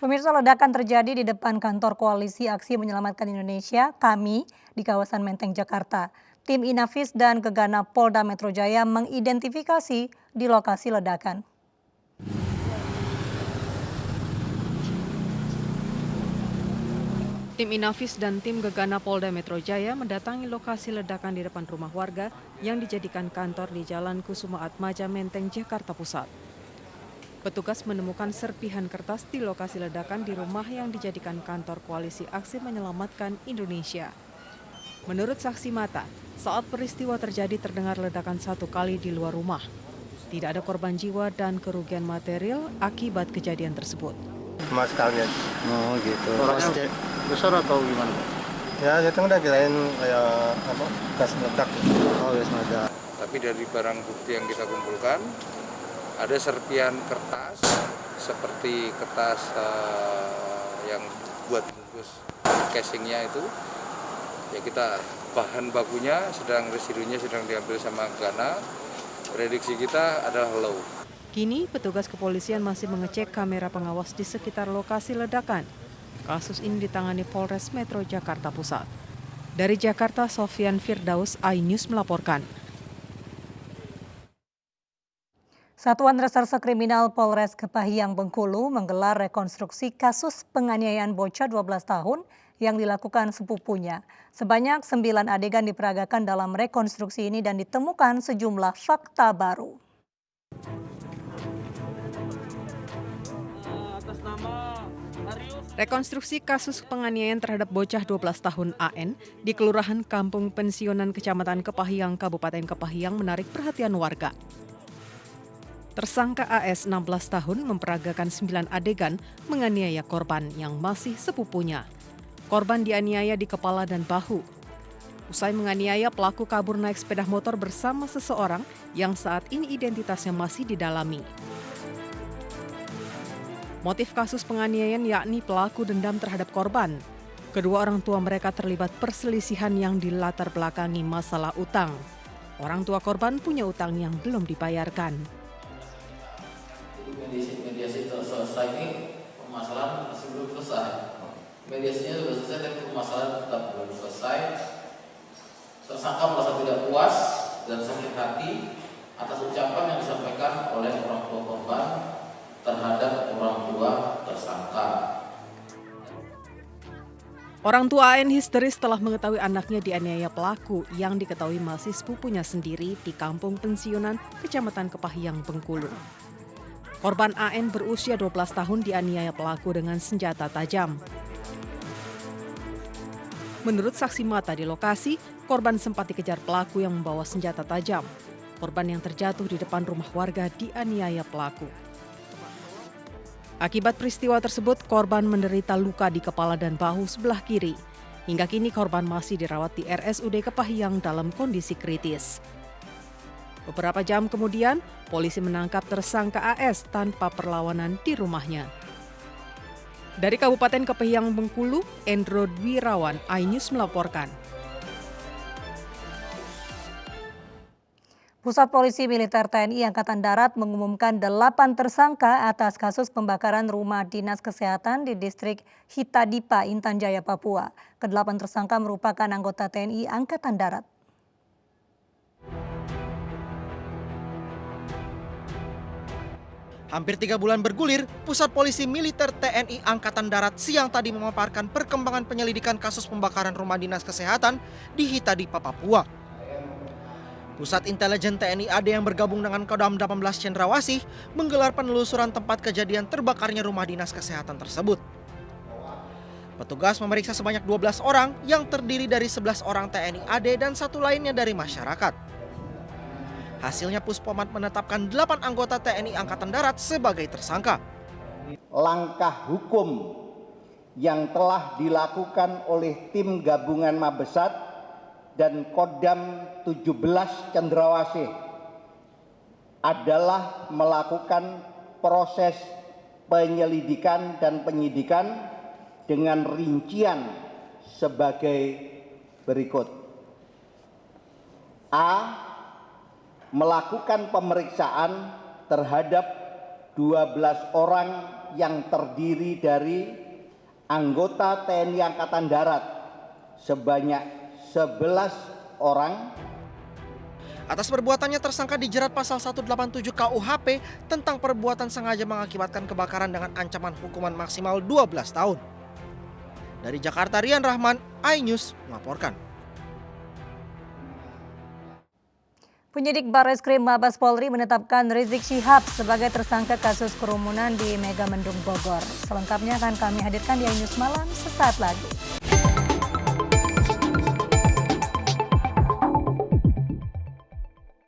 Pemirsa, ledakan terjadi di depan kantor Koalisi Aksi Menyelamatkan Indonesia, KAMI, di kawasan Menteng, Jakarta. Tim Inafis dan Gegana Polda Metro Jaya mengidentifikasi di lokasi ledakan. Tim Inafis dan tim Gegana Polda Metro Jaya mendatangi lokasi ledakan di depan rumah warga yang dijadikan kantor di Jalan Kusuma Atmaja, Menteng, Jakarta Pusat. Petugas menemukan serpihan kertas di lokasi ledakan di rumah yang dijadikan kantor Koalisi Aksi Menyelamatkan Indonesia. Menurut saksi mata, saat peristiwa terjadi terdengar ledakan 1 kali di luar rumah. Tidak ada korban jiwa dan kerugian material akibat kejadian tersebut. Maskalnya. Oh gitu. Orangnya besar atau gimana? Ya itu udah kirain kayak apa? Gas meledak. Oh gas meledak. Tapi dari barang bukti yang kita kumpulkan ada serpihan kertas seperti kertas yang buat bungkus casingnya itu. Ya kita bahan bakunya residunya sedang diambil sama Gegana. Prediksi kita adalah low. Kini petugas kepolisian masih mengecek kamera pengawas di sekitar lokasi ledakan. Kasus ini ditangani Polres Metro Jakarta Pusat. Dari Jakarta, Sofyan Firdaus, iNews melaporkan. Satuan Reserse Kriminal Polres Kepahiang, Bengkulu menggelar rekonstruksi kasus penganiayaan bocah 12 tahun yang dilakukan sepupunya. Sebanyak 9 adegan diperagakan dalam rekonstruksi ini dan ditemukan sejumlah fakta baru. Rekonstruksi kasus penganiayaan terhadap bocah 12 tahun AN di Kelurahan Kampung Pensiunan Kecamatan Kepahiang, Kabupaten Kepahiang menarik perhatian warga. Tersangka AS 16 tahun memperagakan 9 adegan menganiaya korban yang masih sepupunya. Korban dianiaya di kepala dan bahu. Usai menganiaya, pelaku kabur naik sepeda motor bersama seseorang yang saat ini identitasnya masih didalami. Motif kasus penganiayaan yakni pelaku dendam terhadap korban. Kedua orang tua mereka terlibat perselisihan yang dilatar belakangi masalah utang. Orang tua korban punya utang yang belum dibayarkan. Mediasi selesai ini permasalahan masih belum selesai. Mediasinya sudah selesai tapi permasalahan tetap belum selesai. Tersangka merasa tidak puas dan sakit hati atas ucapan yang disampaikan oleh orang tua korban terhadap orang tua tersangka. Orang tua AN histeris setelah mengetahui anaknya dianiaya pelaku yang diketahui masih sepupunya sendiri di Kampung Pensiunan, Kecamatan Kepahiang, Bengkulu. Korban AN berusia 12 tahun dianiaya pelaku dengan senjata tajam. Menurut saksi mata di lokasi, korban sempat dikejar pelaku yang membawa senjata tajam. Korban yang terjatuh di depan rumah warga dianiaya pelaku. Akibat peristiwa tersebut, korban menderita luka di kepala dan bahu sebelah kiri. Hingga kini korban masih dirawat di RSUD Kepahiang dalam kondisi kritis. Beberapa jam kemudian, polisi menangkap tersangka AS tanpa perlawanan di rumahnya. Dari Kabupaten Kepahiang, Bengkulu, Endro Dwirawan, iNews melaporkan. Pusat Polisi Militer TNI Angkatan Darat mengumumkan 8 tersangka atas kasus pembakaran rumah dinas kesehatan di distrik Hitadipa, Intan Jaya, Papua. Ke-8 tersangka merupakan anggota TNI Angkatan Darat. Hampir 3 bulan bergulir, Pusat Polisi Militer TNI Angkatan Darat siang tadi memaparkan perkembangan penyelidikan kasus pembakaran rumah dinas kesehatan di Hitadipa, Papua. Pusat Intelijen TNI AD yang bergabung dengan Kodam 18 Cendrawasih menggelar penelusuran tempat kejadian terbakarnya rumah dinas kesehatan tersebut. Petugas memeriksa sebanyak 12 orang yang terdiri dari 11 orang TNI AD dan 1 lainnya dari masyarakat. Hasilnya Puspomat menetapkan 8 anggota TNI Angkatan Darat sebagai tersangka. Langkah hukum yang telah dilakukan oleh tim gabungan Mabesat dan Kodam 17 Cendrawasih adalah melakukan proses penyelidikan dan penyidikan dengan rincian sebagai berikut. A. Melakukan pemeriksaan terhadap 12 orang yang terdiri dari anggota TNI Angkatan Darat sebanyak 11 orang. Atas perbuatannya tersangka dijerat pasal 187 KUHP tentang perbuatan sengaja mengakibatkan kebakaran dengan ancaman hukuman maksimal 12 tahun. Dari Jakarta, Rian Rahman, iNews melaporkan. Penyidik Barreskrim Mabes Polri menetapkan Rizik Syihab sebagai tersangka kasus kerumunan di Megamendung Bogor. Selengkapnya akan kami hadirkan di iNews Malam sesaat lagi.